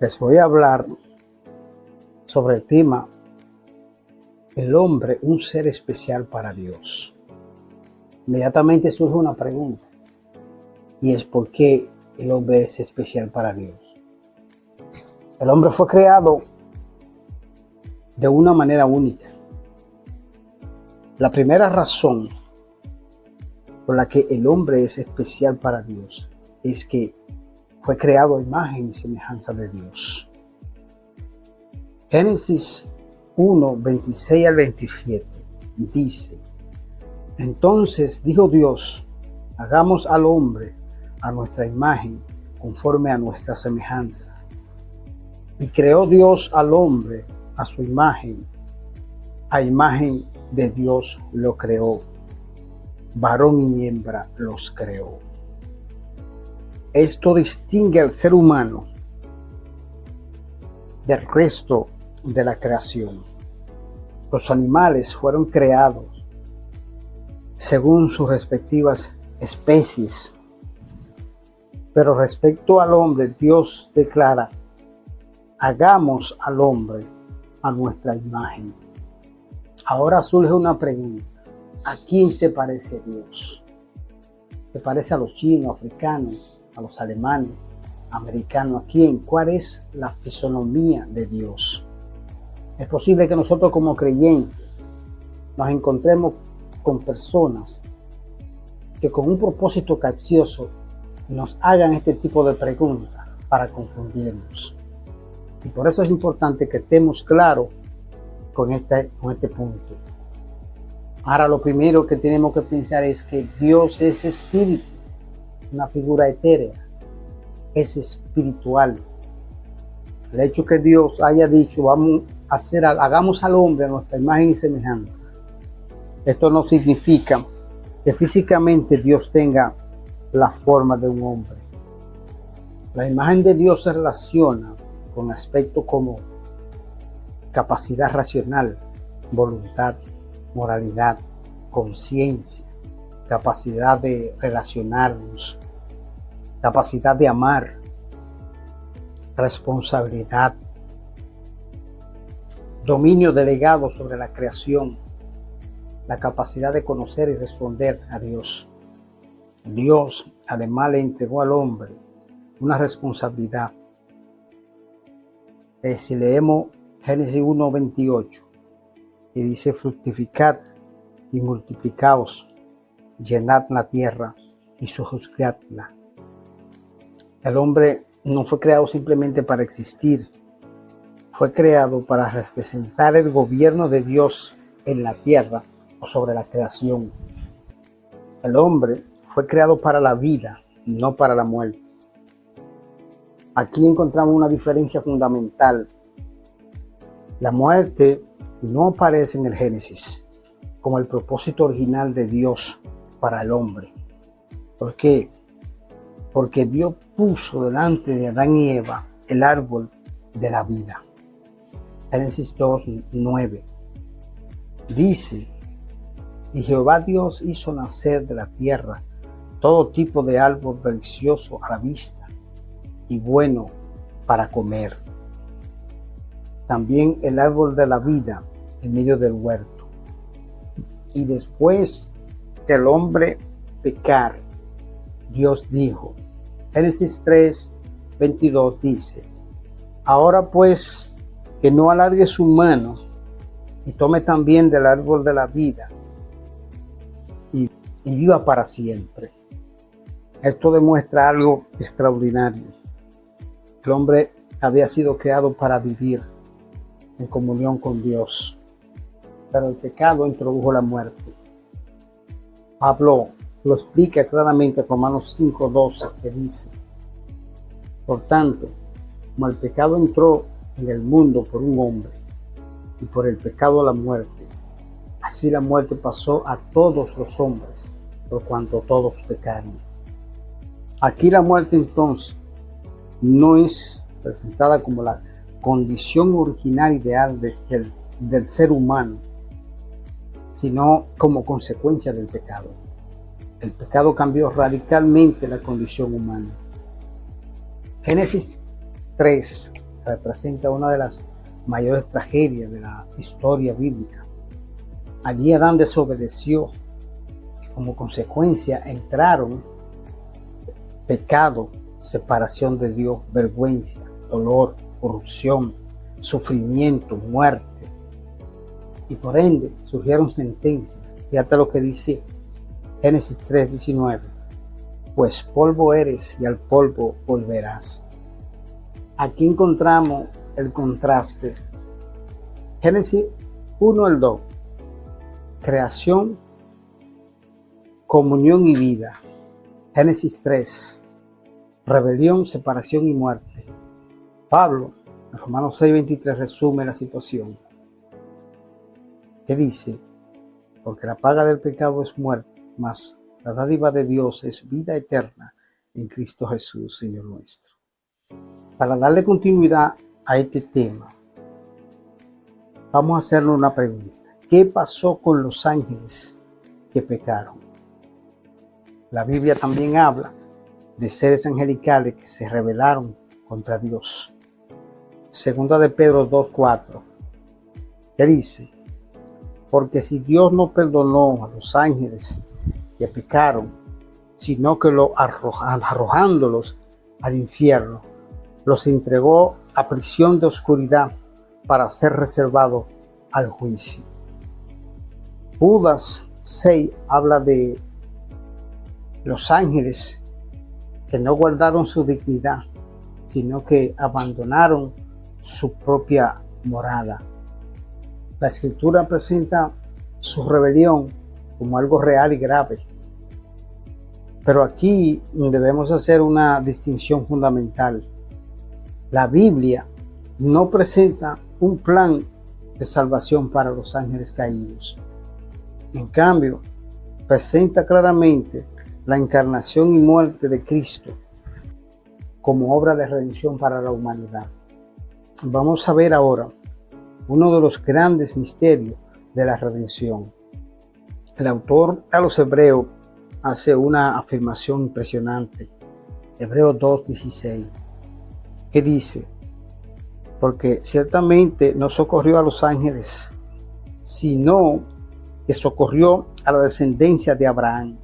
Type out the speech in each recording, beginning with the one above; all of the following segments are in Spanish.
Les voy a hablar sobre el tema el hombre, un ser especial para Dios. Inmediatamente surge una pregunta, y es ¿por qué el hombre es especial para Dios? El hombre fue creado de una manera única. La primera razón por la que el hombre es especial para Dios es que fue creado a imagen y semejanza de Dios. Génesis 1, 26 al 27 dice: Entonces dijo Dios, hagamos al hombre a nuestra imagen, conforme a nuestra semejanza. Y creó Dios al hombre a su imagen, a imagen de Dios lo creó, varón y hembra los creó. Esto distingue al ser humano del resto de la creación. Los animales fueron creados según sus respectivas especies, pero respecto al hombre, Dios declara: hagamos al hombre a nuestra imagen. Ahora surge una pregunta: ¿a quién se parece Dios? ¿Se parece a los chinos, africanos, a los alemanes, americanos? ¿A quién? ¿Cuál es la fisonomía de Dios? Es posible que nosotros como creyentes nos encontremos con personas que con un propósito capcioso nos hagan este tipo de preguntas para confundirnos. Y por eso es importante que estemos claros con este punto. Ahora, lo primero que tenemos que pensar es que Dios es espíritu, una figura etérea, es espiritual. El hecho que Dios haya dicho hagamos al hombre a nuestra imagen y semejanza, esto no significa que físicamente Dios tenga la forma de un hombre. La imagen de Dios se relaciona con aspectos como capacidad racional, voluntad, moralidad, conciencia, capacidad de relacionarnos, capacidad de amar, responsabilidad, dominio delegado sobre la creación, la capacidad de conocer y responder a Dios. Dios además le entregó al hombre una responsabilidad. Si leemos Génesis 1:28, que dice: fructificad y multiplicaos, llenad la tierra y sojuzgadla. El hombre no fue creado simplemente para existir, fue creado para representar el gobierno de Dios en la tierra o sobre la creación. El hombre fue creado para la vida, no para la muerte. Aquí encontramos una diferencia fundamental. La muerte no aparece en el Génesis como el propósito original de Dios para el hombre. ¿Por qué? Porque Dios puso delante de Adán y Eva el árbol de la vida. Génesis 2:9 dice: y Jehová Dios hizo nacer de la tierra todo tipo de árbol delicioso a la vista y bueno para comer. También el árbol de la vida en medio del huerto. Y después del hombre pecar, Dios dijo, Génesis 3:22 dice: ahora pues que no alargue su mano y tome también del árbol de la vida y viva para siempre. Esto demuestra algo extraordinario. El hombre había sido creado para vivir en comunión con Dios, pero el pecado introdujo la muerte. Pablo lo explica claramente en Romanos 5:12, que dice: por tanto, como el pecado entró en el mundo por un hombre, y por el pecado la muerte, así la muerte pasó a todos los hombres, por cuanto todos pecaron. Aquí la muerte entonces no es presentada como la condición original ideal del ser humano, sino como consecuencia del pecado. El pecado cambió radicalmente la condición humana. Génesis 3, representa una de las mayores tragedias de la historia bíblica. Allí Adán desobedeció y como consecuencia entraron pecado, separación de Dios, vergüenza, dolor, corrupción, sufrimiento, muerte. Y por ende surgieron sentencias. Fíjate lo que dice Génesis 3:19. Pues polvo eres y al polvo volverás. Aquí encontramos el contraste. Génesis 1 al 2. Creación, comunión y vida. Génesis 3. Rebelión, separación y muerte. Pablo, en Romanos 6:23, resume la situación. Que dice, porque la paga del pecado es muerte, mas la dádiva de Dios es vida eterna en Cristo Jesús, Señor nuestro. Para darle continuidad a este tema, vamos a hacernos una pregunta. ¿Qué pasó con los ángeles que pecaron? La Biblia también habla de seres angelicales que se rebelaron contra Dios. Segunda de Pedro 2:4, que dice, porque si Dios no perdonó a los ángeles que pecaron, sino que arrojándolos al infierno, los entregó a prisión de oscuridad para ser reservado al juicio. Judas 6 habla de los ángeles que no guardaron su dignidad, sino que abandonaron su propia morada. La Escritura presenta su rebelión como algo real y grave. Pero aquí debemos hacer una distinción fundamental. La Biblia no presenta un plan de salvación para los ángeles caídos. En cambio, presenta claramente la encarnación y muerte de Cristo como obra de redención para la humanidad. Vamos a ver ahora uno de los grandes misterios de la redención. El autor a los Hebreos hace una afirmación impresionante. Hebreos 2:16, que dice, porque ciertamente no socorrió a los ángeles, sino que socorrió a la descendencia de Abraham.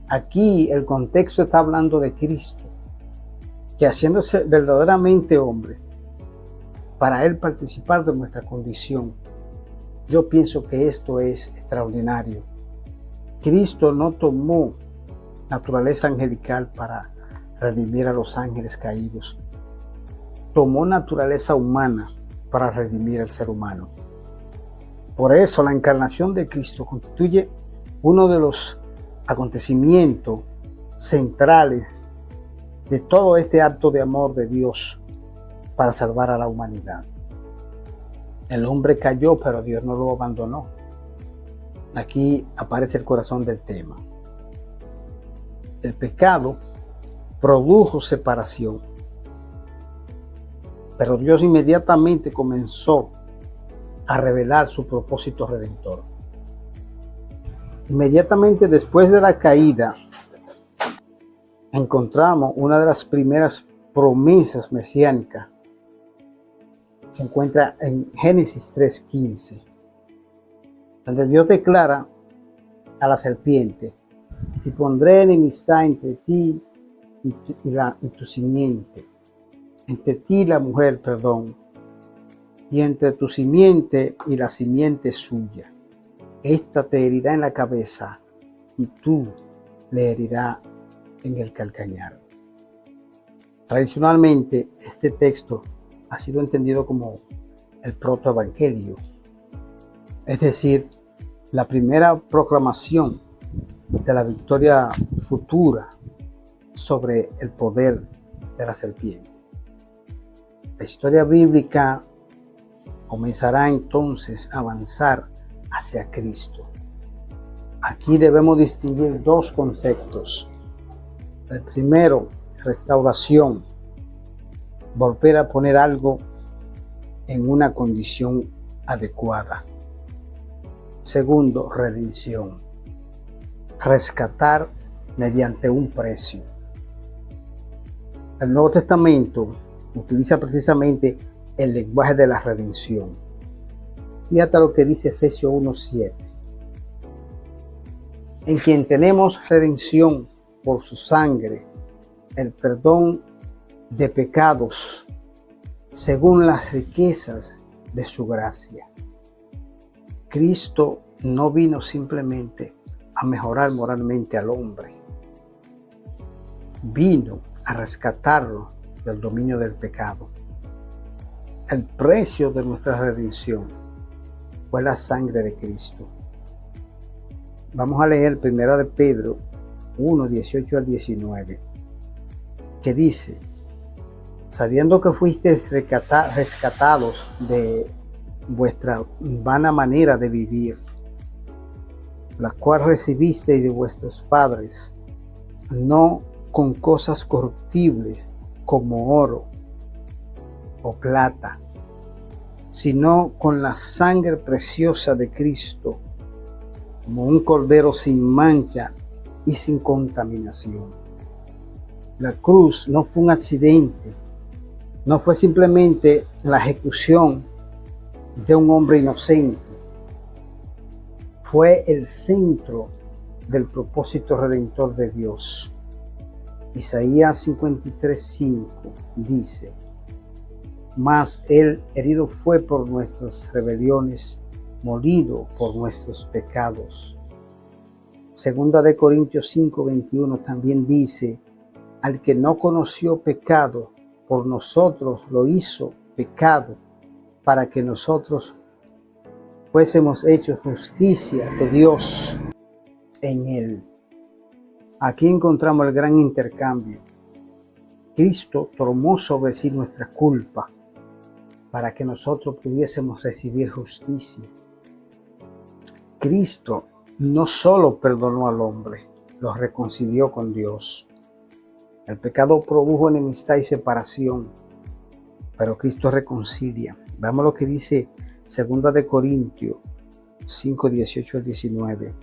Aquí el contexto está hablando de Cristo, que haciéndose verdaderamente hombre, para él participar de nuestra condición. Yo pienso que esto es extraordinario. Cristo no tomó naturaleza angelical para redimir a los ángeles caídos. Tomó naturaleza humana para redimir al ser humano. Por eso la encarnación de Cristo constituye uno de los acontecimientos centrales de todo este acto de amor de Dios para salvar a la humanidad. El hombre cayó, pero Dios no lo abandonó. Aquí aparece el corazón del tema. El pecado produjo separación, pero Dios inmediatamente comenzó a revelar su propósito redentor. Inmediatamente después de la caída, encontramos una de las primeras promesas mesiánicas. Se encuentra en Génesis 3:15, donde Dios declara a la serpiente, y pondré enemistad entre ti y tu simiente, entre ti y la mujer, y entre tu simiente y la simiente suya. Esta te herirá en la cabeza y tú le herirás en el calcañar. Tradicionalmente, este texto ha sido entendido como el protoevangelio, es decir, la primera proclamación de la victoria futura sobre el poder de la serpiente. La historia bíblica comenzará entonces a avanzar hacia Cristo. Aquí debemos distinguir dos conceptos. El primero, restauración, volver a poner algo en una condición adecuada. Segundo, redención, rescatar mediante un precio. El Nuevo Testamento utiliza precisamente el lenguaje de la redención. Fíjate lo que dice Efesios 1:7. En quien tenemos redención por su sangre, el perdón de pecados, según las riquezas de su gracia. Cristo no vino simplemente a mejorar moralmente al hombre. Vino a rescatarlo del dominio del pecado. El precio de nuestra redención fue la sangre de Cristo. Vamos a leer 1 de Pedro 1, 18 al 19, que dice: sabiendo que fuisteis rescatados de vuestra vana manera de vivir, la cual recibisteis de vuestros padres, no con cosas corruptibles como oro o plata, sino con la sangre preciosa de Cristo, como un cordero sin mancha y sin contaminación. La cruz no fue un accidente, no fue simplemente la ejecución de un hombre inocente, fue el centro del propósito redentor de Dios. Isaías 53:5 dice: mas él herido fue por nuestras rebeliones, molido por nuestros pecados. Segunda de Corintios 5:21 también dice: al que no conoció pecado, por nosotros lo hizo pecado, para que nosotros fuésemos hechos justicia de Dios en él. Aquí encontramos el gran intercambio. Cristo tomó sobre sí nuestra culpa para que nosotros pudiésemos recibir justicia. Cristo no solo perdonó al hombre, lo reconcilió con Dios. El pecado produjo enemistad y separación, pero Cristo reconcilia. Veamos lo que dice 2 de Corintios 5, 18 al 19.